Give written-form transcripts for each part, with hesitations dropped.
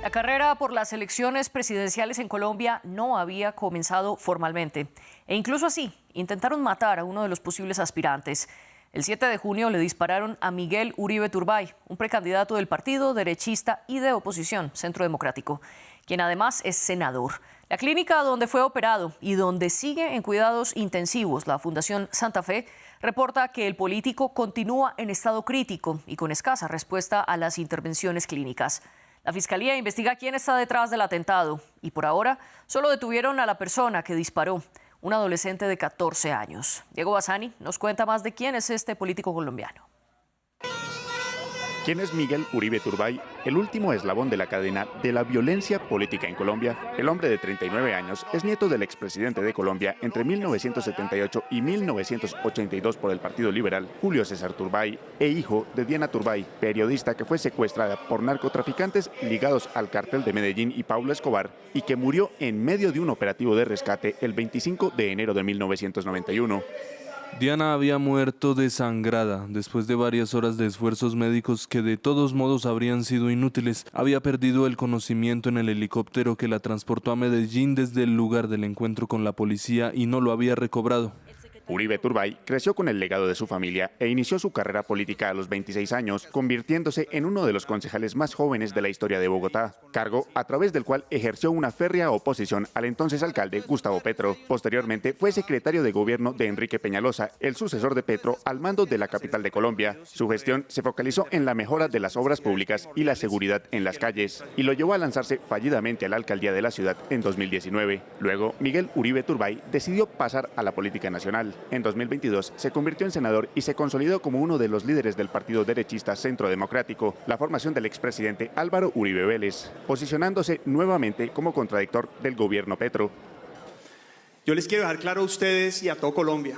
La carrera por las elecciones presidenciales en Colombia no había comenzado formalmente. E incluso así, intentaron matar a uno de los posibles aspirantes. El 7 de junio le dispararon a Miguel Uribe Turbay, un precandidato del partido derechista y de oposición, Centro Democrático, quien además es senador. La clínica donde fue operado y donde sigue en cuidados intensivos la Fundación Santa Fe reporta que el político continúa en estado crítico y con escasa respuesta a las intervenciones clínicas. La Fiscalía investiga quién está detrás del atentado y por ahora solo detuvieron a la persona que disparó, un adolescente de 14 años. Diego Bassani nos cuenta más de quién es este político colombiano. ¿Quién es Miguel Uribe Turbay? El último eslabón de la cadena de la violencia política en Colombia. El hombre de 39 años es nieto del expresidente de Colombia entre 1978 y 1982 por el Partido Liberal, Julio César Turbay, e hijo de Diana Turbay, periodista que fue secuestrada por narcotraficantes ligados al cártel de Medellín y Pablo Escobar y que murió en medio de un operativo de rescate el 25 de enero de 1991. Diana había muerto desangrada después de varias horas de esfuerzos médicos que de todos modos habrían sido inútiles. Había perdido el conocimiento en el helicóptero que la transportó a Medellín desde el lugar del encuentro con la policía y no lo había recobrado. Uribe Turbay creció con el legado de su familia e inició su carrera política a los 26 años, convirtiéndose en uno de los concejales más jóvenes de la historia de Bogotá, cargo a través del cual ejerció una férrea oposición al entonces alcalde Gustavo Petro. Posteriormente fue secretario de gobierno de Enrique Peñalosa, el sucesor de Petro al mando de la capital de Colombia. Su gestión se focalizó en la mejora de las obras públicas y la seguridad en las calles, y lo llevó a lanzarse fallidamente a la alcaldía de la ciudad en 2019. Luego, Miguel Uribe Turbay decidió pasar a la política nacional. En 2022 se convirtió en senador y se consolidó como uno de los líderes del partido derechista Centro Democrático, la formación del expresidente Álvaro Uribe Vélez, posicionándose nuevamente como contradictor del gobierno Petro. Yo les quiero dejar claro a ustedes y a todo Colombia,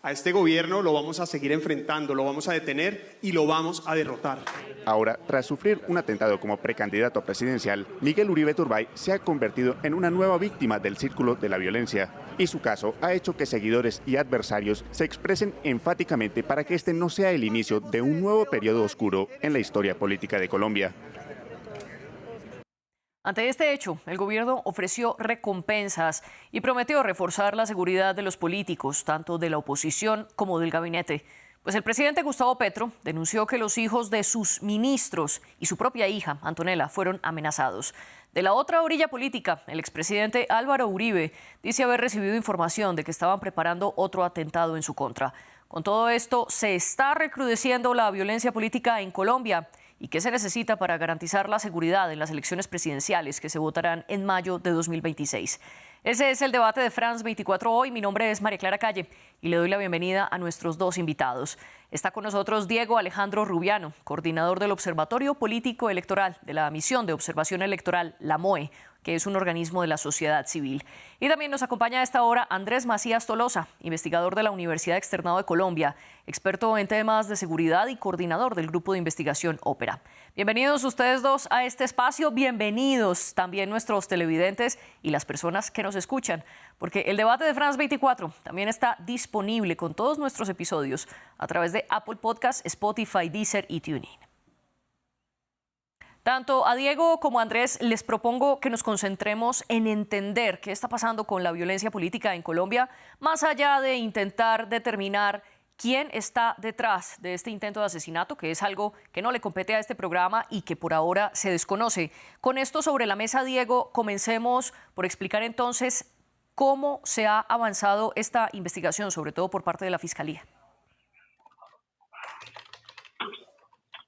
a este gobierno lo vamos a seguir enfrentando, lo vamos a detener y lo vamos a derrotar. Ahora, tras sufrir un atentado como precandidato presidencial, Miguel Uribe Turbay se ha convertido en una nueva víctima del círculo de la violencia. Y su caso ha hecho que seguidores y adversarios se expresen enfáticamente para que este no sea el inicio de un nuevo periodo oscuro en la historia política de Colombia. Ante este hecho, el gobierno ofreció recompensas y prometió reforzar la seguridad de los políticos, tanto de la oposición como del gabinete. Pues el presidente Gustavo Petro denunció que los hijos de sus ministros y su propia hija, Antonella, fueron amenazados. De la otra orilla política, el expresidente Álvaro Uribe dice haber recibido información de que estaban preparando otro atentado en su contra. Con todo esto, ¿se está recrudeciendo la violencia política en Colombia? ¿Y qué se necesita para garantizar la seguridad en las elecciones presidenciales que se votarán en mayo de 2026? Ese es el debate de France 24 hoy. Mi nombre es María Clara Calle y le doy la bienvenida a nuestros dos invitados. Está con nosotros Diego Alejandro Rubiano, coordinador del Observatorio Político Electoral de la Misión de Observación Electoral, la MOE, que es un organismo de la sociedad civil. Y también nos acompaña a esta hora Andrés Macías Tolosa, investigador de la Universidad Externado de Colombia, experto en temas de seguridad y coordinador del Grupo de Investigación Ópera. Bienvenidos ustedes dos a este espacio, bienvenidos también nuestros televidentes y las personas que nos escuchan, porque el debate de France 24 también está disponible con todos nuestros episodios a través de Apple Podcasts, Spotify, Deezer y TuneIn. Tanto a Diego como a Andrés les propongo que nos concentremos en entender qué está pasando con la violencia política en Colombia, más allá de intentar determinar quién está detrás de este intento de asesinato, que es algo que no le compete a este programa y que por ahora se desconoce. Con esto sobre la mesa, Diego, comencemos por explicar entonces cómo se ha avanzado esta investigación, sobre todo por parte de la Fiscalía.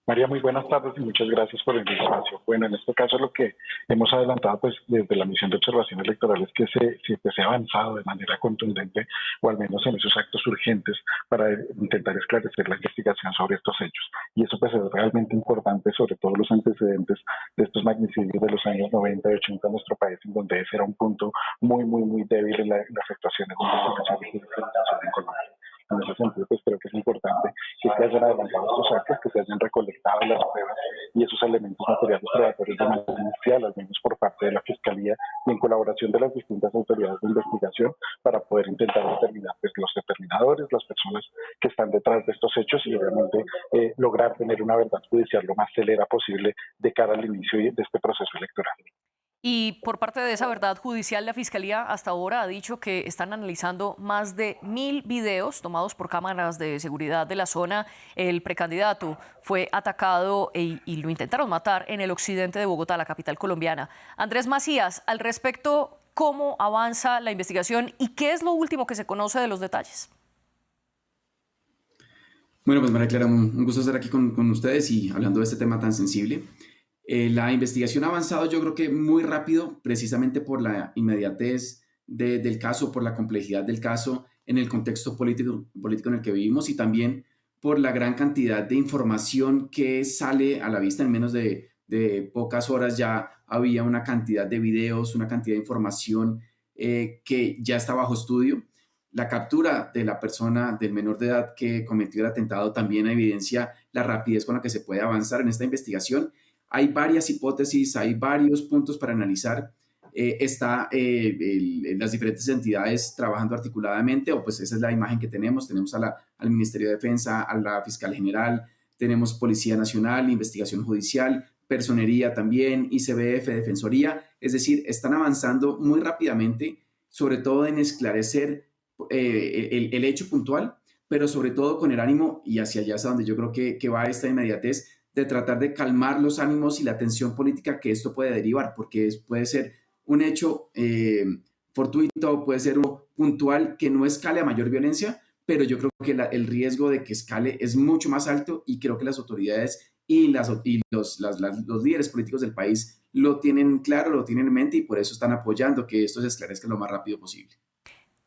María, muy buenas tardes y muchas gracias por el espacio. Bueno, en este caso lo que hemos adelantado pues desde la misión de observación electoral es que se ha avanzado de manera contundente, o al menos en esos actos urgentes, para intentar esclarecer la investigación sobre estos hechos. Y eso pues es realmente importante, sobre todo los antecedentes de estos magnicidios de los años 90 y 80 en nuestro país, en donde ese era un punto muy débil en las actuaciones de investigación y jurisdicción en Colombia. En ese sentido, pues creo que es importante que se hayan adelantado estos actos, que se hayan recolectado las pruebas y esos elementos materiales probatorios de manera inicial, al menos por parte de la Fiscalía y en colaboración de las distintas autoridades de investigación, para poder intentar determinar pues, los determinadores, las personas que están detrás de estos hechos y obviamente lograr tener una verdad judicial lo más celera posible de cara al inicio de este proceso electoral. Y por parte de esa verdad judicial, la Fiscalía hasta ahora ha dicho que están analizando más de 1000 videos tomados por cámaras de seguridad de la zona. El precandidato fue atacado y lo intentaron matar en el occidente de Bogotá, la capital colombiana. Andrés Macías, al respecto, ¿cómo avanza la investigación y qué es lo último que se conoce de los detalles? Bueno, pues María Clara, un gusto estar aquí con ustedes y hablando de este tema tan sensible. La investigación ha avanzado yo creo que muy rápido, precisamente por la inmediatez del caso, por la complejidad del caso en el contexto político en el que vivimos y también por la gran cantidad de información que sale a la vista en menos de pocas horas. Ya había una cantidad de videos, una cantidad de información que ya está bajo estudio. La captura de la persona, del menor de edad que cometió el atentado, también evidencia la rapidez con la que se puede avanzar en esta investigación. Hay varias hipótesis, hay varios puntos para analizar. Las diferentes entidades trabajando articuladamente, o pues esa es la imagen que tenemos. Tenemos al Ministerio de Defensa, a la Fiscal General, tenemos Policía Nacional, Investigación Judicial, Personería también, ICBF, Defensoría. Es decir, están avanzando muy rápidamente, sobre todo en esclarecer el hecho puntual, pero sobre todo con el ánimo, y hacia allá es donde yo creo que va esta inmediatez, de tratar de calmar los ánimos y la tensión política que esto puede derivar, porque puede ser un hecho fortuito, puede ser uno puntual que no escale a mayor violencia, pero yo creo que el riesgo de que escale es mucho más alto y creo que las autoridades y los líderes políticos del país lo tienen claro, lo tienen en mente y por eso están apoyando que esto se esclarezca lo más rápido posible.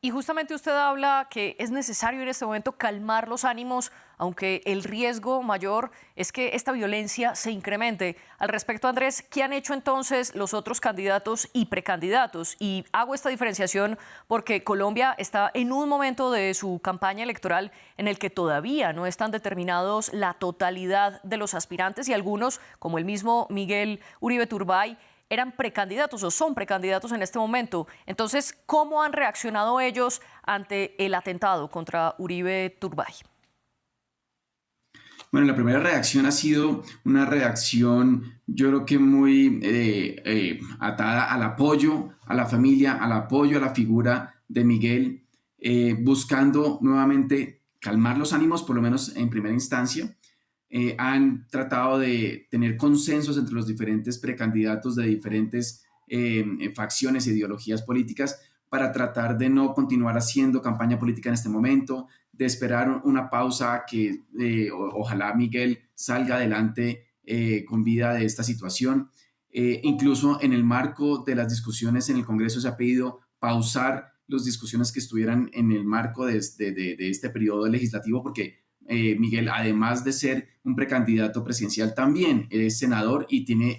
Y justamente usted habla que es necesario en este momento calmar los ánimos, aunque el riesgo mayor es que esta violencia se incremente. Al respecto, Andrés, ¿qué han hecho entonces los otros candidatos y precandidatos? Y hago esta diferenciación porque Colombia está en un momento de su campaña electoral en el que todavía no están determinados la totalidad de los aspirantes y algunos, como el mismo Miguel Uribe Turbay, eran precandidatos o son precandidatos en este momento. Entonces, ¿cómo han reaccionado ellos ante el atentado contra Uribe Turbay? Bueno, la primera reacción ha sido una reacción, yo creo que muy atada al apoyo a la familia, al apoyo a la figura de Miguel, buscando nuevamente calmar los ánimos, por lo menos en primera instancia. Han tratado de tener consensos entre los diferentes precandidatos de diferentes facciones e ideologías políticas para tratar de no continuar haciendo campaña política en este momento, de esperar una pausa que ojalá Miguel salga adelante con vida de esta situación. Incluso en el marco de las discusiones en el Congreso se ha pedido pausar las discusiones que estuvieran en el marco de este periodo legislativo porque Miguel, además de ser un precandidato presidencial, también es senador y tiene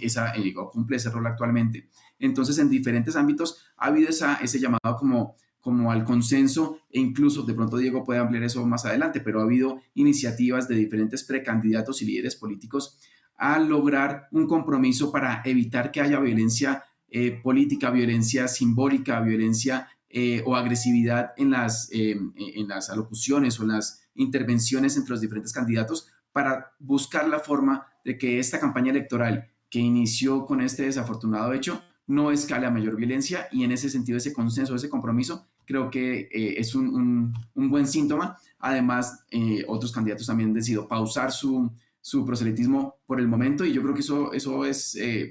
cumple ese rol actualmente. Entonces, en diferentes ámbitos ha habido ese llamado como al consenso e incluso, de pronto Diego puede ampliar eso más adelante, pero ha habido iniciativas de diferentes precandidatos y líderes políticos a lograr un compromiso para evitar que haya violencia política, violencia simbólica, violencia o agresividad en las alocuciones o en las intervenciones entre los diferentes candidatos para buscar la forma de que esta campaña electoral que inició con este desafortunado hecho no escale a mayor violencia y en ese sentido ese consenso, ese compromiso creo que es un buen síntoma. Además, otros candidatos también han decidido pausar su proselitismo por el momento y yo creo que eso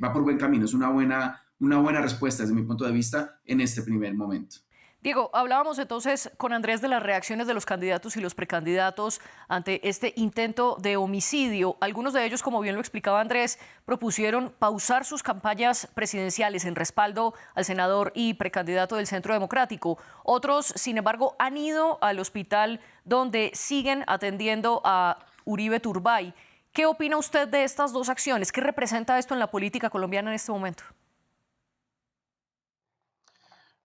va por buen camino, es una buena respuesta desde mi punto de vista en este primer momento. Diego, hablábamos entonces con Andrés de las reacciones de los candidatos y los precandidatos ante este intento de homicidio. Algunos de ellos, como bien lo explicaba Andrés, propusieron pausar sus campañas presidenciales en respaldo al senador y precandidato del Centro Democrático. Otros, sin embargo, han ido al hospital donde siguen atendiendo a Uribe Turbay. ¿Qué opina usted de estas dos acciones? ¿Qué representa esto en la política colombiana en este momento?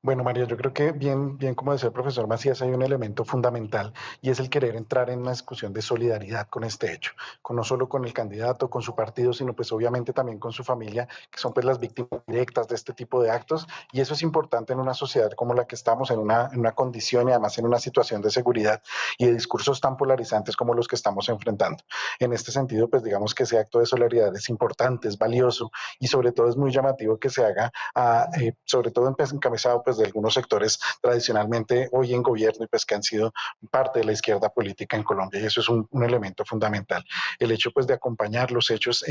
Bueno, María, yo creo que bien como decía el profesor Macías, hay un elemento fundamental y es el querer entrar en una discusión de solidaridad con este hecho, con no solo con el candidato, con su partido, sino pues obviamente también con su familia, que son pues las víctimas directas de este tipo de actos. Y eso es importante en una sociedad como la que estamos, en una condición y además en una situación de seguridad y de discursos tan polarizantes como los que estamos enfrentando. En este sentido, pues digamos que ese acto de solidaridad es importante, es valioso y sobre todo es muy llamativo que se haga, sobre todo encabezado pues de algunos sectores tradicionalmente hoy en gobierno y pues que han sido parte de la izquierda política en Colombia, y eso es un elemento fundamental. El hecho pues de acompañar los hechos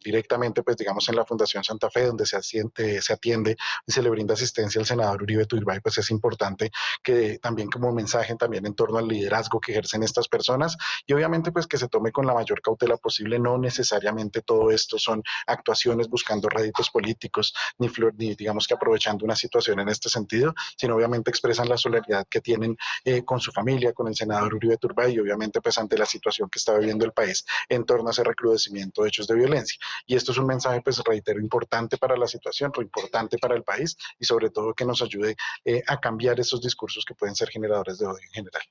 directamente pues digamos en la Fundación Santa Fe, donde se atiende y se le brinda asistencia al senador Uribe Turbay, pues es importante que también como mensaje también en torno al liderazgo que ejercen estas personas, y obviamente pues que se tome con la mayor cautela posible. No necesariamente todo esto son actuaciones buscando réditos políticos, ni digamos que aprovechando una situación en este sentido, sino obviamente expresan la solidaridad que tienen con su familia, con el senador Uribe Turbay, y obviamente pues ante la situación que está viviendo el país en torno a ese recrudecimiento de hechos de violencia. Y esto es un mensaje, pues reitero, importante para la situación, importante para el país, y sobre todo que nos ayude a cambiar esos discursos que pueden ser generadores de odio en general.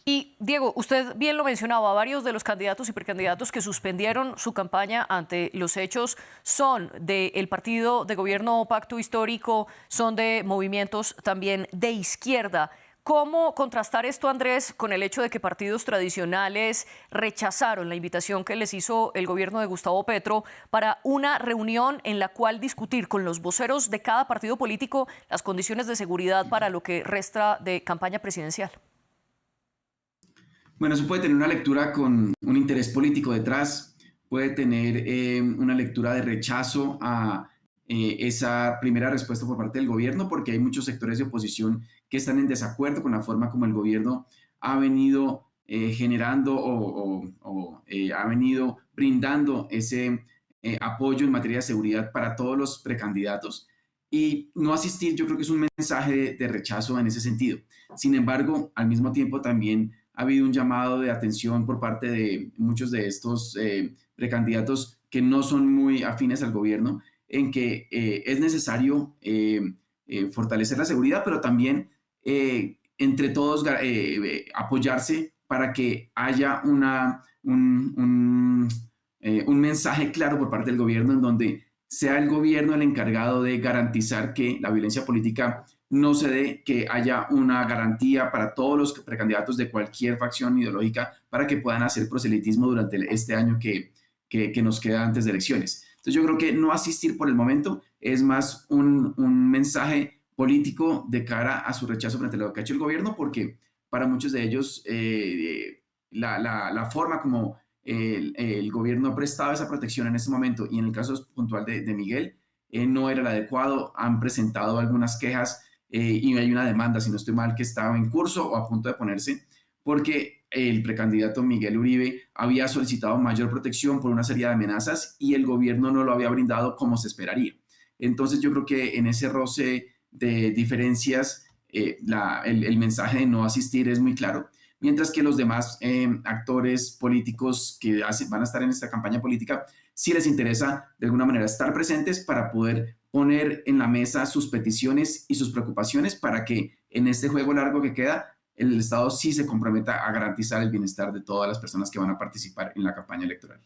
Y Diego, usted bien lo mencionaba, varios de los candidatos y precandidatos que suspendieron su campaña ante los hechos son del partido de gobierno Pacto Histórico, son de movimientos también de izquierda. ¿Cómo contrastar esto, Andrés, con el hecho de que partidos tradicionales rechazaron la invitación que les hizo el gobierno de Gustavo Petro para una reunión en la cual discutir con los voceros de cada partido político las condiciones de seguridad para lo que resta de campaña presidencial? Bueno, eso puede tener una lectura con un interés político detrás, puede tener una lectura de rechazo a esa primera respuesta por parte del gobierno, porque hay muchos sectores de oposición que están en desacuerdo con la forma como el gobierno ha venido generando ha venido brindando ese apoyo en materia de seguridad para todos los precandidatos. Y no asistir, yo creo que es un mensaje de rechazo en ese sentido. Sin embargo, al mismo tiempo también ha habido un llamado de atención por parte de muchos de estos precandidatos que no son muy afines al gobierno, en que es necesario fortalecer la seguridad, pero también entre todos apoyarse para que haya un mensaje claro por parte del gobierno en donde sea el gobierno el encargado de garantizar que la violencia política no se dé, que haya una garantía para todos los precandidatos de cualquier facción ideológica para que puedan hacer proselitismo durante este año que nos queda antes de elecciones. Entonces yo creo que no asistir por el momento es más un mensaje político de cara a su rechazo frente a lo que ha hecho el gobierno, porque para muchos de ellos la forma como el gobierno ha prestado esa protección en este momento, y en el caso puntual de Miguel, no era el adecuado. Han presentado algunas quejas y hay una demanda, si no estoy mal, que estaba en curso o a punto de ponerse, porque el precandidato Miguel Uribe había solicitado mayor protección por una serie de amenazas y el gobierno no lo había brindado como se esperaría. Entonces yo creo que en ese roce de diferencias el mensaje de no asistir es muy claro, mientras que los demás actores políticos que van a estar en esta campaña política sí les interesa de alguna manera estar presentes para poder poner en la mesa sus peticiones y sus preocupaciones para que en este juego largo que queda el Estado sí se comprometa a garantizar el bienestar de todas las personas que van a participar en la campaña electoral.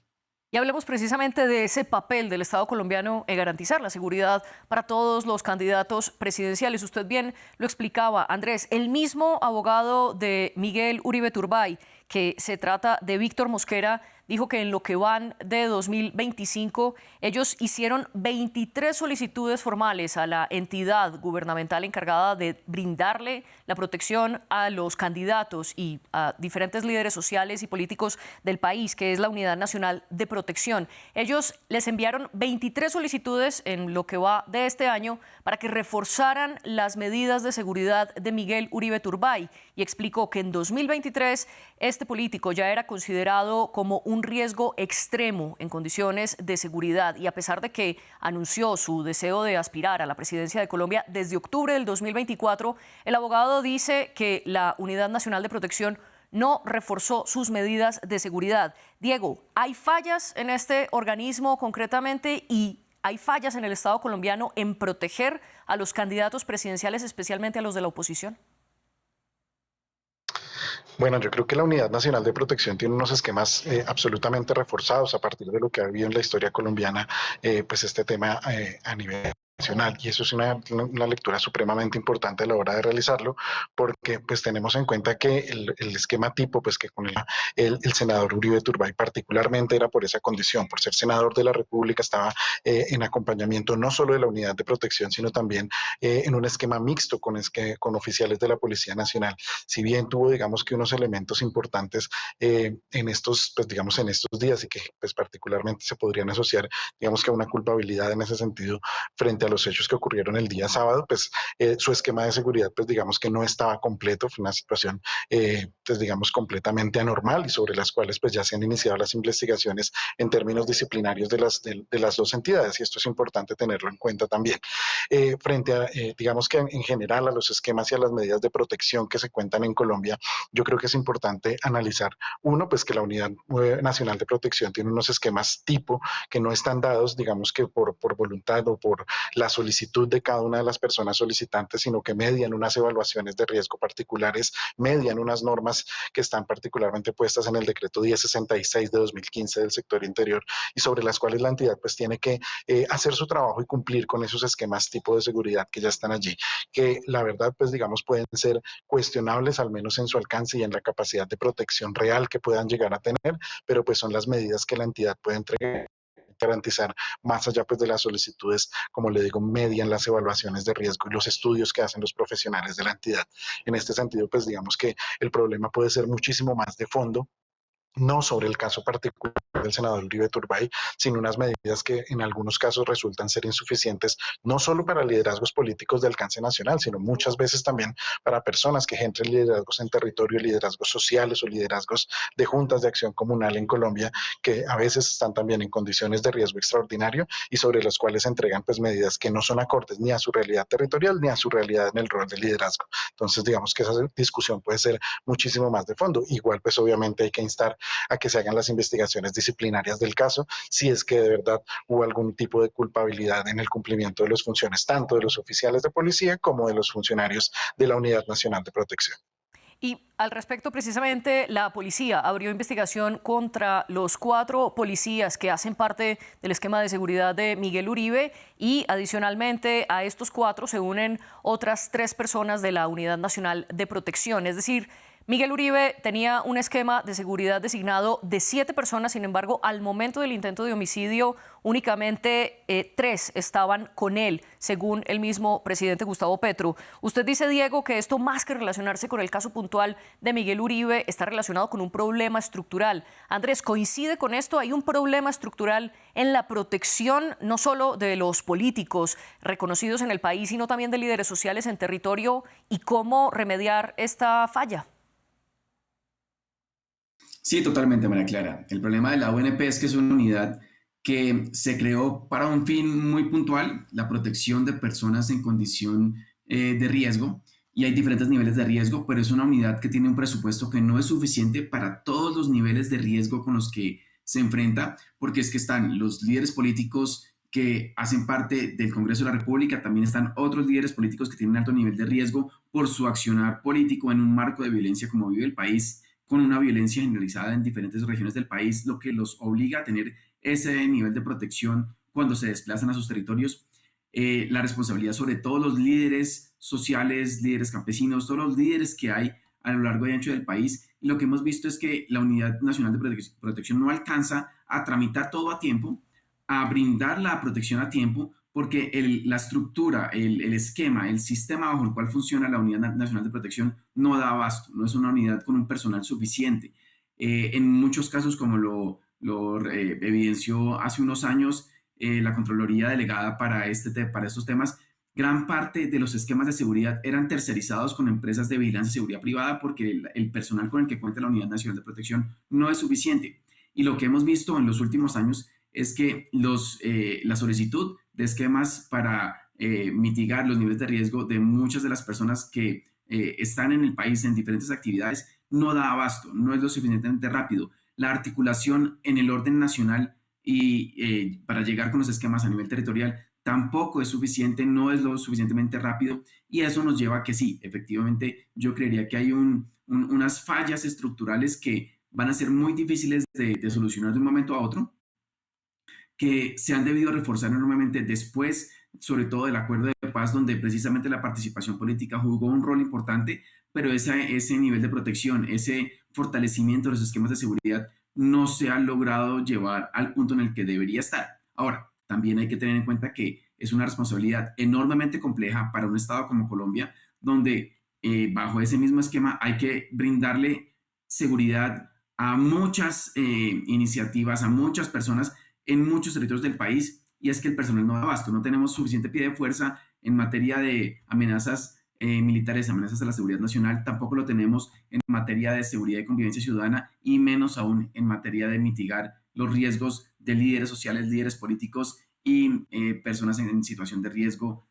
Y hablemos precisamente de ese papel del Estado colombiano en garantizar la seguridad para todos los candidatos presidenciales. Usted bien lo explicaba, Andrés, el mismo abogado de Miguel Uribe Turbay, que se trata de Víctor Mosquera, dijo que en lo que van de 2025 ellos hicieron 23 solicitudes formales a la entidad gubernamental encargada de brindarle la protección a los candidatos y a diferentes líderes sociales y políticos del país, que es la Unidad Nacional de Protección. Ellos les enviaron 23 solicitudes en lo que va de este año para que reforzaran las medidas de seguridad de Miguel Uribe Turbay, y explicó que en 2023 este político ya era considerado como un riesgo extremo en condiciones de seguridad, y a pesar de que anunció su deseo de aspirar a la presidencia de Colombia desde octubre del 2024, el abogado dice que la Unidad Nacional de Protección no reforzó sus medidas de seguridad. Diego, ¿hay fallas en este organismo concretamente y ¿Hay fallas en el Estado colombiano en proteger a los candidatos presidenciales, especialmente a los de la oposición? Bueno, yo creo que la Unidad Nacional de Protección tiene unos esquemas absolutamente reforzados a partir de lo que ha habido en la historia colombiana, pues este tema a nivel nacional, y eso es una lectura supremamente importante a la hora de realizarlo, porque pues tenemos en cuenta que el esquema tipo, pues que con el senador Uribe Turbay particularmente era por esa condición, por ser senador de la República, estaba en acompañamiento no solo de la Unidad de Protección, sino también en un esquema mixto con oficiales de la Policía Nacional. Si bien tuvo, digamos, que unos elementos importantes en estos, pues digamos, en estos días, y que pues particularmente se podrían asociar, digamos, que a una culpabilidad en ese sentido frente a los hechos que ocurrieron el día sábado, pues su esquema de seguridad, pues digamos que no estaba completo, fue una situación, pues digamos, completamente anormal, y sobre las cuales pues ya se han iniciado las investigaciones en términos disciplinarios de las dos entidades, y esto es importante tenerlo en cuenta también. Frente a, digamos que en general, a los esquemas y a las medidas de protección que se cuentan en Colombia, yo creo que es importante analizar, uno, pues que la Unidad Nacional de Protección tiene unos esquemas tipo que no están dados, digamos, que por voluntad o por la solicitud de cada una de las personas solicitantes, sino que median unas evaluaciones de riesgo particulares, median unas normas que están particularmente puestas en el decreto 1066 de 2015 del sector interior, y sobre las cuales la entidad pues tiene que hacer su trabajo y cumplir con esos esquemas tipo de seguridad que ya están allí, que la verdad pues digamos pueden ser cuestionables, al menos en su alcance y en la capacidad de protección real que puedan llegar a tener, pero pues son las medidas que la entidad puede entregar, garantizar, más allá pues de las solicitudes, como le digo, median las evaluaciones de riesgo y los estudios que hacen los profesionales de la entidad. En este sentido, pues digamos que el problema puede ser muchísimo más de fondo, no sobre el caso particular del senador Uribe Turbay, sino unas medidas que en algunos casos resultan ser insuficientes, no solo para liderazgos políticos de alcance nacional, sino muchas veces también para personas que ejercen liderazgos en territorio, liderazgos sociales o liderazgos de juntas de acción comunal en Colombia, que a veces están también en condiciones de riesgo extraordinario y sobre los cuales se entregan pues medidas que no son acordes ni a su realidad territorial ni a su realidad en el rol de liderazgo. Entonces digamos que esa discusión puede ser muchísimo más de fondo. Igual pues obviamente hay que instar a que se hagan las investigaciones disciplinarias del caso, si es que de verdad hubo algún tipo de culpabilidad en el cumplimiento de las funciones, tanto de los oficiales de policía como de los funcionarios de la Unidad Nacional de Protección. Y al respecto, precisamente, la policía abrió investigación contra los 4 policías que hacen parte del esquema de seguridad de Miguel Uribe, y adicionalmente a estos 4 se unen otras 3 personas de la Unidad Nacional de Protección. Es decir, Miguel Uribe tenía un esquema de seguridad designado de 7 personas, sin embargo, al momento del intento de homicidio, únicamente 3 estaban con él, según el mismo presidente Gustavo Petro. Usted dice, Diego, que esto, más que relacionarse con el caso puntual de Miguel Uribe, está relacionado con un problema estructural. Andrés, ¿coincide con esto? ¿Hay un problema estructural en la protección no solo de los políticos reconocidos en el país, sino también de líderes sociales en territorio? ¿Y cómo remediar esta falla? Sí, totalmente, María Clara. El problema de la UNP es que es una unidad que se creó para un fin muy puntual, la protección de personas en condición de riesgo, y hay diferentes niveles de riesgo, pero es una unidad que tiene un presupuesto que no es suficiente para todos los niveles de riesgo con los que se enfrenta, porque es que están los líderes políticos que hacen parte del Congreso de la República, también están otros líderes políticos que tienen alto nivel de riesgo por su accionar político en un marco de violencia como vive el país, con una violencia generalizada en diferentes regiones del país, lo que los obliga a tener ese nivel de protección cuando se desplazan a sus territorios. La responsabilidad sobre todos los líderes sociales, líderes campesinos, todos los líderes que hay a lo largo y ancho del país. Y lo que hemos visto es que la Unidad Nacional de Protección no alcanza a tramitar todo a tiempo, a brindar la protección a tiempo, porque la estructura, el esquema, el sistema bajo el cual funciona la Unidad Nacional de Protección no da abasto, no es una unidad con un personal suficiente. En muchos casos, como lo evidenció hace unos años la Contraloría Delegada para estos temas, gran parte de los esquemas de seguridad eran tercerizados con empresas de vigilancia y seguridad privada, porque el personal con el que cuenta la Unidad Nacional de Protección no es suficiente. Y lo que hemos visto en los últimos años es que la solicitud de esquemas para mitigar los niveles de riesgo de muchas de las personas que están en el país en diferentes actividades no da abasto, no es lo suficientemente rápido. La articulación en el orden nacional y para llegar con los esquemas a nivel territorial tampoco es suficiente, no es lo suficientemente rápido, y eso nos lleva a que sí, efectivamente, yo creería que hay unas fallas estructurales que van a ser muy difíciles de solucionar de un momento a otro, que se han debido reforzar enormemente después, sobre todo del acuerdo de paz, donde precisamente la participación política jugó un rol importante, pero ese nivel de protección, ese fortalecimiento de los esquemas de seguridad no se ha logrado llevar al punto en el que debería estar. Ahora, también hay que tener en cuenta que es una responsabilidad enormemente compleja para un Estado como Colombia, donde bajo ese mismo esquema hay que brindarle seguridad a muchas iniciativas, a muchas personas en muchos territorios del país, y es que el personal no da abasto, no tenemos suficiente pie de fuerza en materia de amenazas militares, amenazas a la seguridad nacional, tampoco lo tenemos en materia de seguridad y convivencia ciudadana, y menos aún en materia de mitigar los riesgos de líderes sociales, líderes políticos y personas en situación de riesgo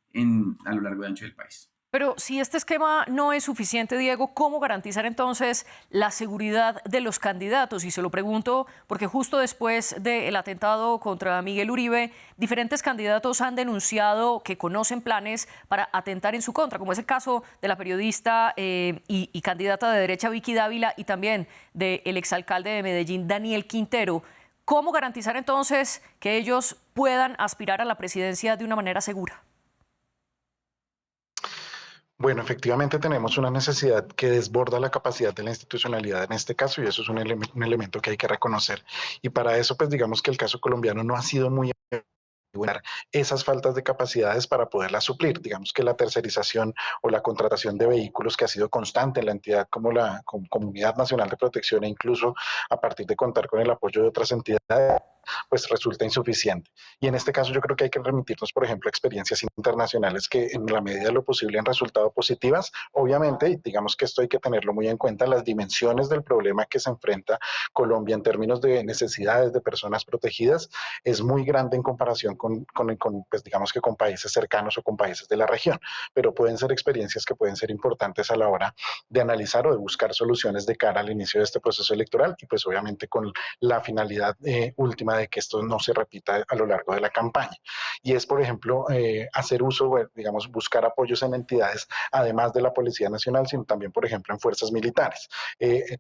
a lo largo y ancho del país. Pero si este esquema no es suficiente, Diego, ¿cómo garantizar entonces la seguridad de los candidatos? Y se lo pregunto porque justo después del atentado contra Miguel Uribe, diferentes candidatos han denunciado que conocen planes para atentar en su contra, como es el caso de la periodista y candidata de derecha Vicky Dávila y también del exalcalde de Medellín, Daniel Quintero. ¿Cómo garantizar entonces que ellos puedan aspirar a la presidencia de una manera segura? Bueno, efectivamente tenemos una necesidad que desborda la capacidad de la institucionalidad en este caso, y eso es un elemento que hay que reconocer. Y para eso, pues digamos que el caso colombiano no ha sido muy esas faltas de capacidades para poderlas suplir. Digamos que la tercerización o la contratación de vehículos que ha sido constante en la entidad como la Comunidad Nacional de Protección, e incluso a partir de contar con el apoyo de otras entidades, pues resulta insuficiente. Y en este caso yo creo que hay que remitirnos, por ejemplo, a experiencias internacionales que en la medida de lo posible han resultado positivas. Obviamente, y digamos que esto hay que tenerlo muy en cuenta, las dimensiones del problema que se enfrenta Colombia en términos de necesidades de personas protegidas es muy grande en comparación pues digamos que con países cercanos o con países de la región, pero pueden ser experiencias que pueden ser importantes a la hora de analizar o de buscar soluciones de cara al inicio de este proceso electoral, y pues obviamente con la finalidad última de que esto no se repita a lo largo de la campaña. Y es, por ejemplo, hacer uso, digamos, buscar apoyos en entidades, además de la Policía Nacional, sino también, por ejemplo, en fuerzas militares.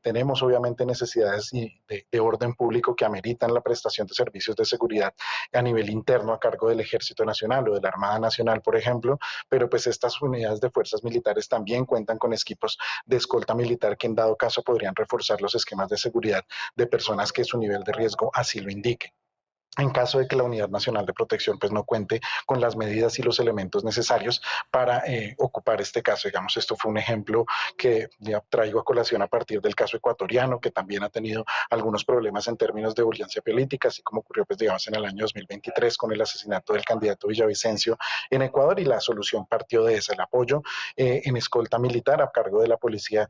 Tenemos obviamente necesidades de orden público que ameritan la prestación de servicios de seguridad a nivel interno a cargo del Ejército Nacional o de la Armada Nacional, por ejemplo, pero pues estas unidades de fuerzas militares también cuentan con equipos de escolta militar que en dado caso podrían reforzar los esquemas de seguridad de personas que su nivel de riesgo así lo indique, en caso de que la Unidad Nacional de Protección pues no cuente con las medidas y los elementos necesarios para ocupar este caso. Digamos, esto fue un ejemplo que ya traigo a colación a partir del caso ecuatoriano, que también ha tenido algunos problemas en términos de violencia política, así como ocurrió pues digamos en el año 2023 con el asesinato del candidato Villavicencio en Ecuador, y la solución partió de ese, el apoyo en escolta militar a cargo de la Policía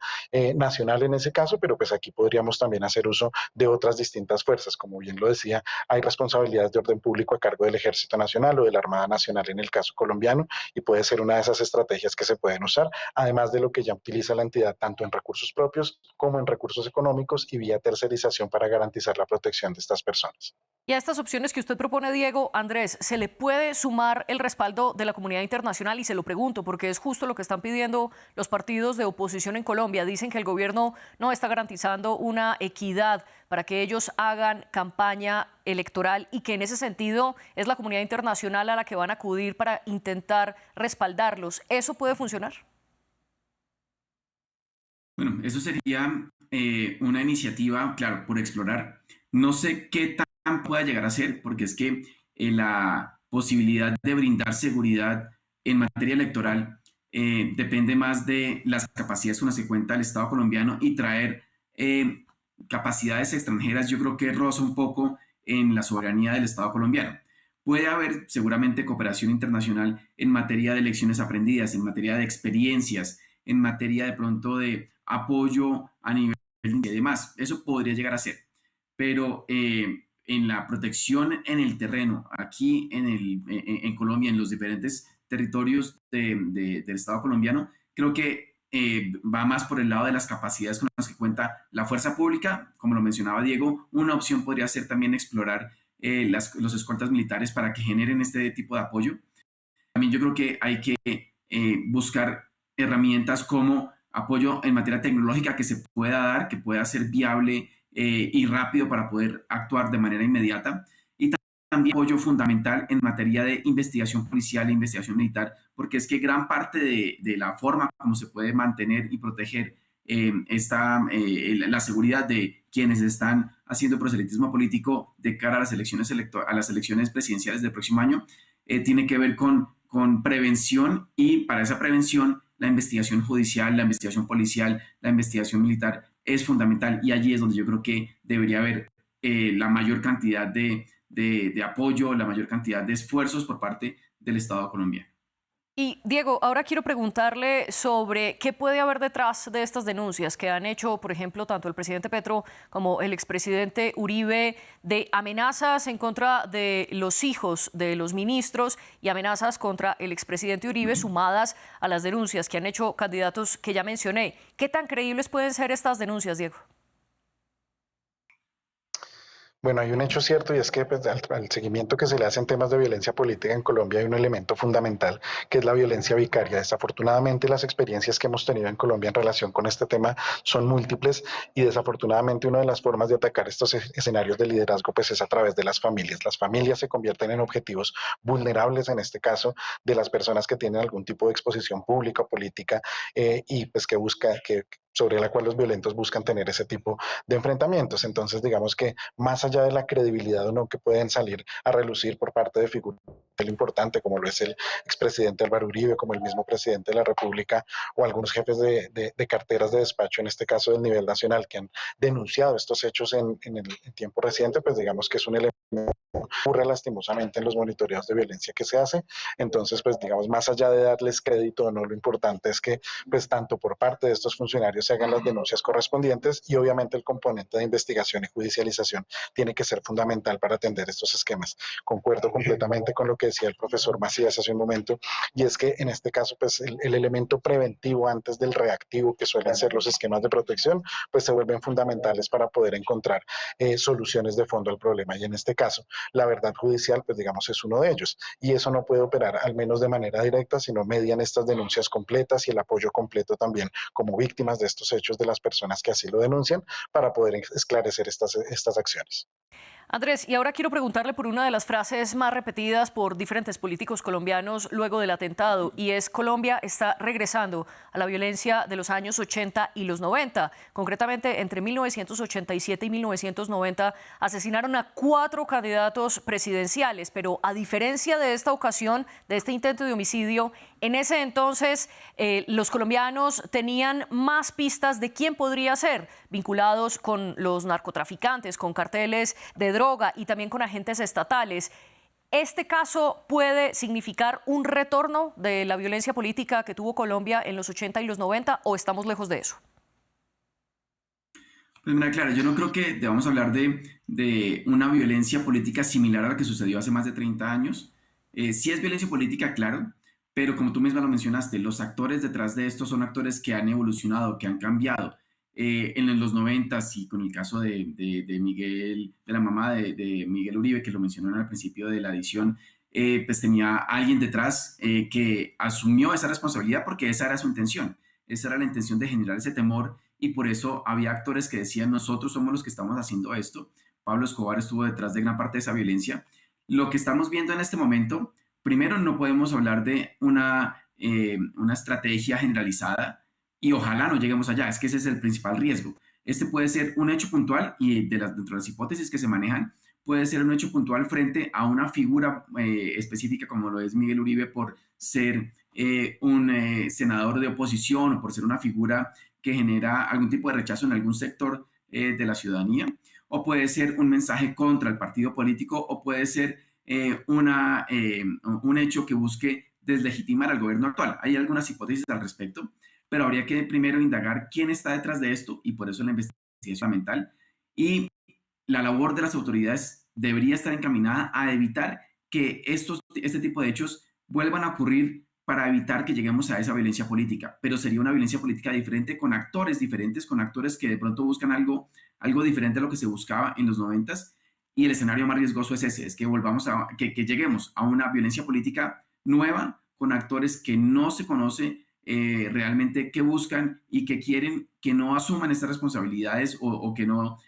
Nacional en ese caso, pero pues aquí podríamos también hacer uso de otras distintas fuerzas. Como bien lo decía, hay responsabilidades de orden público a cargo del Ejército Nacional o de la Armada Nacional en el caso colombiano, y puede ser una de esas estrategias que se pueden usar, además de lo que ya utiliza la entidad tanto en recursos propios como en recursos económicos y vía tercerización para garantizar la protección de estas personas. Y a estas opciones que usted propone, Diego, Andrés, ¿se le puede sumar el respaldo de la comunidad internacional? Y se lo pregunto porque es justo lo que están pidiendo los partidos de oposición en Colombia. Dicen que el gobierno no está garantizando una equidad para que ellos hagan campaña electoral y que en ese sentido es la comunidad internacional a la que van a acudir para intentar respaldarlos. ¿Eso puede funcionar? Bueno, eso sería una iniciativa, claro, por explorar. No sé qué tan pueda llegar a ser, porque es que la posibilidad de brindar seguridad en materia electoral depende más de las capacidades con las que cuenta el Estado colombiano, y traer capacidades extranjeras yo creo que roza un poco en la soberanía del Estado colombiano. Puede haber seguramente cooperación internacional en materia de lecciones aprendidas, en materia de experiencias, en materia de pronto de apoyo a nivel y demás. Eso podría llegar a ser. Pero en la protección en el terreno, aquí en Colombia, en los diferentes territorios del Estado colombiano, creo que va más por el lado de las capacidades con las que cuenta la fuerza pública. Como lo mencionaba Diego, una opción podría ser también explorar los escoltas militares para que generen este tipo de apoyo. También yo creo que hay que buscar herramientas como apoyo en materia tecnológica que se pueda dar, que pueda ser viable y rápido para poder actuar de manera inmediata. Y también apoyo fundamental en materia de investigación policial e investigación militar, porque es que gran parte de la forma como se puede mantener y proteger la seguridad de quienes están haciendo proselitismo político de cara a las elecciones presidenciales del próximo año tiene que ver con prevención, y para esa prevención la investigación judicial, la investigación policial, la investigación militar es fundamental, y allí es donde yo creo que debería haber la mayor cantidad de apoyo, la mayor cantidad de esfuerzos por parte del Estado colombiano. Y Diego, ahora quiero preguntarle sobre qué puede haber detrás de estas denuncias que han hecho, por ejemplo, tanto el presidente Petro como el expresidente Uribe, de amenazas en contra de los hijos de los ministros y amenazas contra el expresidente Uribe, sumadas a las denuncias que han hecho candidatos que ya mencioné. ¿Qué tan creíbles pueden ser estas denuncias, Diego? Bueno, hay un hecho cierto y es que pues, al seguimiento que se le hace en temas de violencia política en Colombia hay un elemento fundamental que es la violencia vicaria. Desafortunadamente las experiencias que hemos tenido en Colombia en relación con este tema son múltiples y desafortunadamente una de las formas de atacar estos escenarios de liderazgo pues es a través de las familias. Las familias se convierten en objetivos vulnerables en este caso de las personas que tienen algún tipo de exposición pública o política y pues sobre la cual los violentos buscan tener ese tipo de enfrentamientos. Entonces, digamos que más allá de la credibilidad o no que pueden salir a relucir por parte de figuras importante como lo es el expresidente Álvaro Uribe, como el mismo presidente de la República o algunos jefes de carteras de despacho, en este caso del nivel nacional, que han denunciado estos hechos en tiempo reciente, pues digamos que es un elemento que ocurre lastimosamente en los monitoreos de violencia que se hace. Entonces, pues digamos, más allá de darles crédito o no, lo importante es que pues tanto por parte de estos funcionarios se hagan las denuncias correspondientes y obviamente el componente de investigación y judicialización tiene que ser fundamental para atender estos esquemas. Concuerdo completamente con lo que decía el profesor Macías hace un momento, y es que en este caso pues el elemento preventivo antes del reactivo que suelen ser los esquemas de protección pues se vuelven fundamentales para poder encontrar soluciones de fondo al problema, y en este caso la verdad judicial pues digamos es uno de ellos, y eso no puede operar al menos de manera directa, sino median estas denuncias completas y el apoyo completo también como víctimas de estos hechos de las personas que así lo denuncian para poder esclarecer estas acciones. Andrés, y ahora quiero preguntarle por una de las frases más repetidas por diferentes políticos colombianos luego del atentado, y es: Colombia está regresando a la violencia de los años 80 y los 90. Concretamente, entre 1987 y 1990 asesinaron a 4 candidatos presidenciales, pero a diferencia de esta ocasión, de este intento de homicidio, en ese entonces los colombianos tenían más pistas de quién podría ser, vinculados con los narcotraficantes, con carteles de droga y también con agentes estatales. ¿Este caso puede significar un retorno de la violencia política que tuvo Colombia en los 80 y los 90 o estamos lejos de eso? Pues mira, claro, yo no creo que debamos hablar de una violencia política similar a la que sucedió hace más de 30 años. Sí es violencia política, claro, pero como tú misma lo mencionaste, los actores detrás de esto son actores que han evolucionado, que han cambiado. En los 90 y con el caso de Miguel, de la mamá de Miguel Uribe, que lo mencionaron al principio de la edición, pues tenía alguien detrás que asumió esa responsabilidad porque esa era su intención. Esa era la intención de generar ese temor, y por eso había actores que decían: nosotros somos los que estamos haciendo esto. Pablo Escobar estuvo detrás de gran parte de esa violencia. Lo que estamos viendo en este momento, primero, no podemos hablar de una estrategia generalizada, y ojalá no lleguemos allá, es que ese es el principal riesgo. Este puede ser un hecho puntual, y dentro de las hipótesis que se manejan, puede ser un hecho puntual frente a una figura específica como lo es Miguel Uribe, por ser un senador de oposición o por ser una figura que genera algún tipo de rechazo en algún sector de la ciudadanía, o puede ser un mensaje contra el partido político, o puede ser un hecho que busque deslegitimar al gobierno actual. Hay algunas hipótesis al respecto, pero habría que primero indagar quién está detrás de esto, y por eso la investigación es fundamental. Y la labor de las autoridades debería estar encaminada a evitar que este tipo de hechos vuelvan a ocurrir, para evitar que lleguemos a esa violencia política. Pero sería una violencia política diferente, con actores diferentes, con actores que de pronto buscan algo diferente a lo que se buscaba en los 90s. y el escenario más riesgoso es ese, es que que lleguemos a una violencia política nueva con actores que no se conoce realmente qué buscan y que quieren que no asuman estas responsabilidades o que no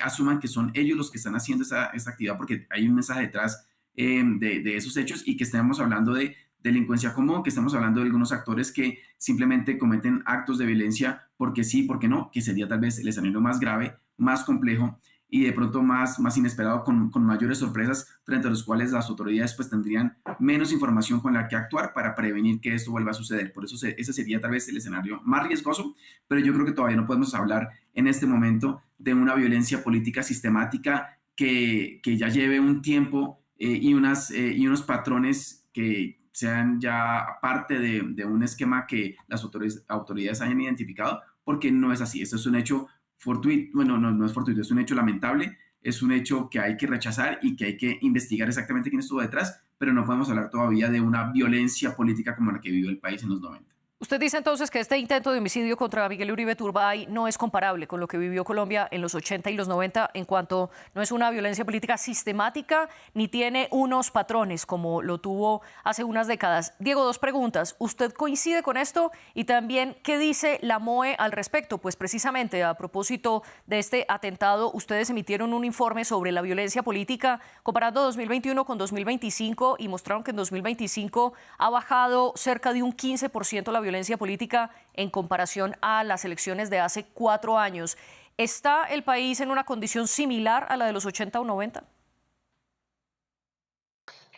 asuman que son ellos los que están haciendo esta actividad, porque hay un mensaje detrás de esos hechos, y que estemos hablando de delincuencia común, que estamos hablando de algunos actores que simplemente cometen actos de violencia porque sí, porque no, que sería tal vez el escenario más grave, más complejo y de pronto más inesperado, con mayores sorpresas, frente a los cuales las autoridades pues tendrían menos información con la que actuar para prevenir que esto vuelva a suceder. Por eso ese sería tal vez el escenario más riesgoso, pero yo creo que todavía no podemos hablar en este momento de una violencia política sistemática que ya lleve un tiempo y unos patrones que sean ya parte de un esquema que las autoridades hayan identificado, porque no es así. Esto es un hecho fortuito, bueno, no es fortuito, es un hecho lamentable, es un hecho que hay que rechazar y que hay que investigar exactamente quién estuvo detrás, pero no podemos hablar todavía de una violencia política como la que vivió el país en los 90. Usted dice entonces que este intento de homicidio contra Miguel Uribe Turbay no es comparable con lo que vivió Colombia en los 80 y los 90, en cuanto no es una violencia política sistemática ni tiene unos patrones como lo tuvo hace unas décadas. Diego, dos preguntas. ¿Usted coincide con esto? Y también, ¿qué dice la MOE al respecto? Pues precisamente a propósito de este atentado, ustedes emitieron un informe sobre la violencia política comparando 2021 con 2025 y mostraron que en 2025 ha bajado cerca de un 15% la violencia política en comparación a las elecciones de hace 4 años. ¿Está el país en una condición similar a la de los 80 o 90?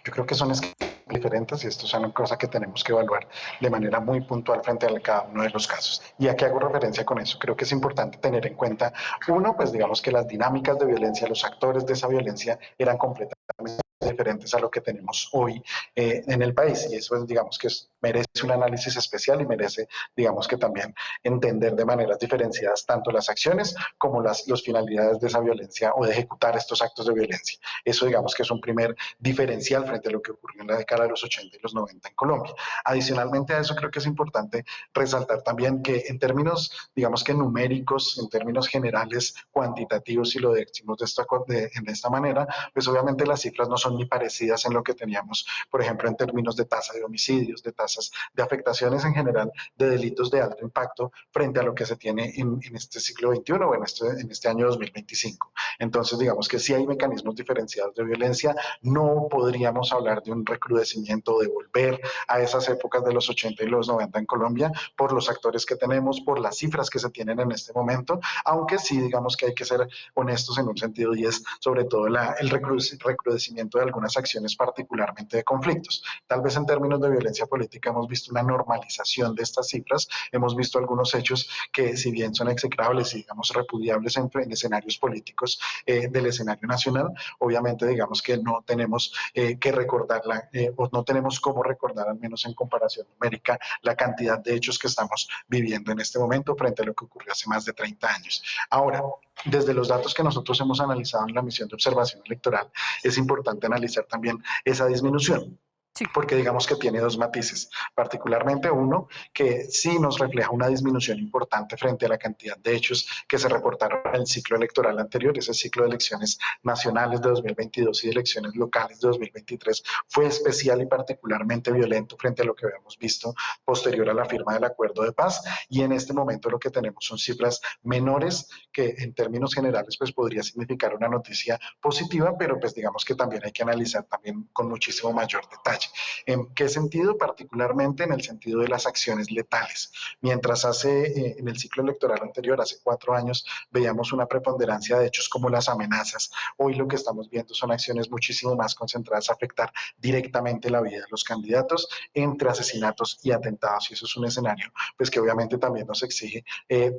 Yo creo que son esquemas diferentes y esto es una cosa que tenemos que evaluar de manera muy puntual frente a cada uno de los casos. ¿Y a qué hago referencia con eso? Creo que es importante tener en cuenta, uno, pues digamos que las dinámicas de violencia, los actores de esa violencia eran completamente diferentes a lo que tenemos hoy en el país, y eso es, digamos que merece un análisis especial y merece, digamos que también entender de maneras diferenciadas tanto las acciones como las finalidades de esa violencia o de ejecutar estos actos de violencia. Eso, digamos que es un primer diferencial frente a lo que ocurrió en la década de los 80 y los 90 en Colombia. Adicionalmente a eso, creo que es importante resaltar también que en términos, digamos que numéricos, en términos generales, cuantitativos, si lo decimos de esta manera, pues obviamente las cifras no son ni parecidas en lo que teníamos, por ejemplo, en términos de tasa de homicidios, de tasas de afectaciones en general, de delitos de alto impacto, frente a lo que se tiene en este siglo XXI o en este año 2025. Entonces, digamos que sí hay mecanismos diferenciados de violencia, no podríamos hablar de un recrudecimiento, de volver a esas épocas de los 80 y los 90 en Colombia, por los actores que tenemos, por las cifras que se tienen en este momento, aunque sí, digamos que hay que ser honestos en un sentido, y es sobre todo el recrudecimiento de algunas acciones, particularmente de conflictos. Tal vez en términos de violencia política hemos visto una normalización de estas cifras, hemos visto algunos hechos que, si bien son execrables y, digamos, repudiables en escenarios políticos del escenario nacional, obviamente, digamos que no tenemos que recordarla o no tenemos cómo recordar, al menos en comparación numérica, la cantidad de hechos que estamos viviendo en este momento frente a lo que ocurrió hace más de 30 años. Ahora, desde los datos que nosotros hemos analizado en la misión de observación electoral, es importante analizar también esa disminución. Sí. Porque digamos que tiene dos matices, particularmente uno que sí nos refleja una disminución importante frente a la cantidad de hechos que se reportaron en el ciclo electoral anterior. Ese ciclo de elecciones nacionales de 2022 y de elecciones locales de 2023 fue especial y particularmente violento frente a lo que habíamos visto posterior a la firma del acuerdo de paz, y en este momento lo que tenemos son cifras menores que en términos generales pues podría significar una noticia positiva, pero pues digamos que también hay que analizar también con muchísimo mayor detalle. ¿En qué sentido? Particularmente en el sentido de las acciones letales. Mientras en el ciclo electoral anterior, hace 4 años, veíamos una preponderancia de hechos como las amenazas, hoy lo que estamos viendo son acciones muchísimo más concentradas a afectar directamente la vida de los candidatos, entre asesinatos y atentados, y eso es un escenario pues que obviamente también nos exige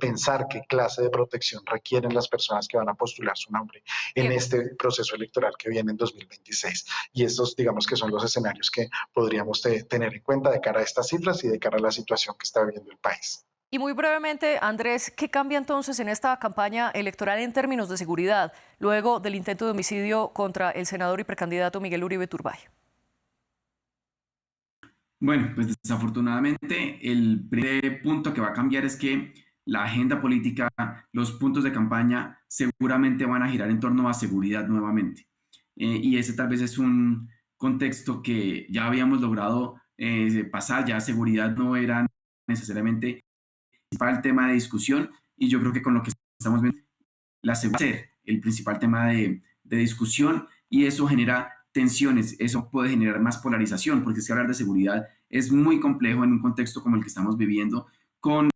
pensar qué clase de protección requieren las personas que van a postular su nombre en Diego. este proceso electoral que viene en 2026. Y estos, digamos que son los escenarios que podríamos tener en cuenta de cara a estas cifras y de cara a la situación que está viviendo el país. Y muy brevemente, Andrés, ¿qué cambia entonces en esta campaña electoral en términos de seguridad luego del intento de homicidio contra el senador y precandidato Miguel Uribe Turbay? Bueno, pues desafortunadamente el primer punto que va a cambiar es que la agenda política, los puntos de campaña seguramente van a girar en torno a seguridad nuevamente. y ese tal vez es un contexto que ya habíamos logrado pasar, ya seguridad no era necesariamente el principal tema de discusión, y yo creo que con lo que estamos viendo, la seguridad va a ser el principal tema de discusión, y eso genera tensiones, eso puede generar más polarización, porque es que hablar de seguridad es muy complejo en un contexto como el que estamos viviendo, con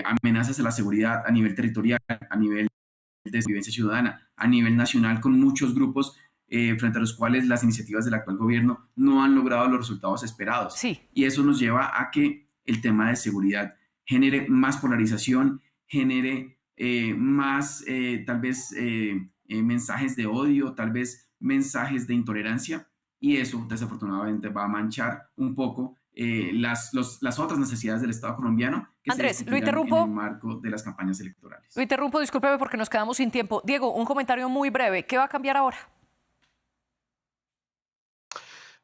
amenazas a la seguridad a nivel territorial, a nivel de vivencia ciudadana, a nivel nacional, con muchos grupos frente a los cuales las iniciativas del actual gobierno no han logrado los resultados esperados. Sí. Y eso nos lleva a que el tema de seguridad genere más polarización, genere más tal vez mensajes de odio, tal vez mensajes de intolerancia, y eso desafortunadamente va a manchar un poco las otras necesidades del Estado colombiano que Andrés, se lo discutirán interrumpo. en el marco de las campañas electorales. Lo interrumpo, discúlpeme porque nos quedamos sin tiempo. Diego, un comentario muy breve. ¿Qué va a cambiar ahora?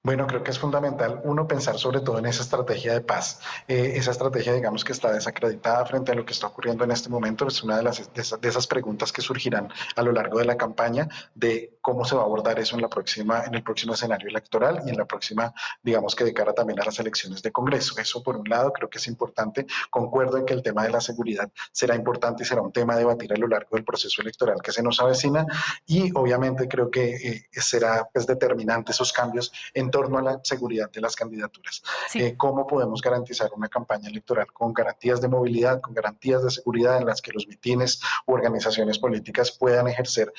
Bueno, creo que es fundamental, uno, pensar sobre todo en esa estrategia de paz. Esa estrategia, digamos, que está desacreditada frente a lo que está ocurriendo en este momento. Es una de esas preguntas que surgirán a lo largo de la campaña, de cómo se va a abordar eso en el próximo escenario electoral y en la próxima, digamos, que de cara también a las elecciones de Congreso. Eso, por un lado, creo que es importante. Concuerdo en que el tema de la seguridad será importante y será un tema a debatir a lo largo del proceso electoral que se nos avecina, y obviamente creo que será pues determinante esos cambios en torno a la seguridad de las candidaturas. Sí. ¿Cómo podemos garantizar una campaña electoral con garantías de movilidad, con garantías de seguridad en las que los mitines u organizaciones políticas puedan ejercer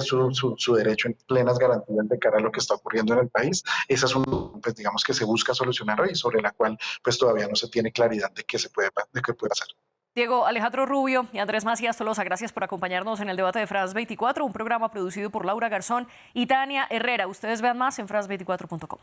su derecho en plenas garantías de cara a lo que está ocurriendo en el país? Esa es pues digamos que se busca solucionar hoy, sobre la cual pues todavía no se tiene claridad de qué puede pasar. Diego, Alejandro Rubio y Andrés Macías Tolosa, gracias por acompañarnos en el debate de France 24, un programa producido por Laura Garzón y Tania Herrera. Ustedes vean más en france24.com.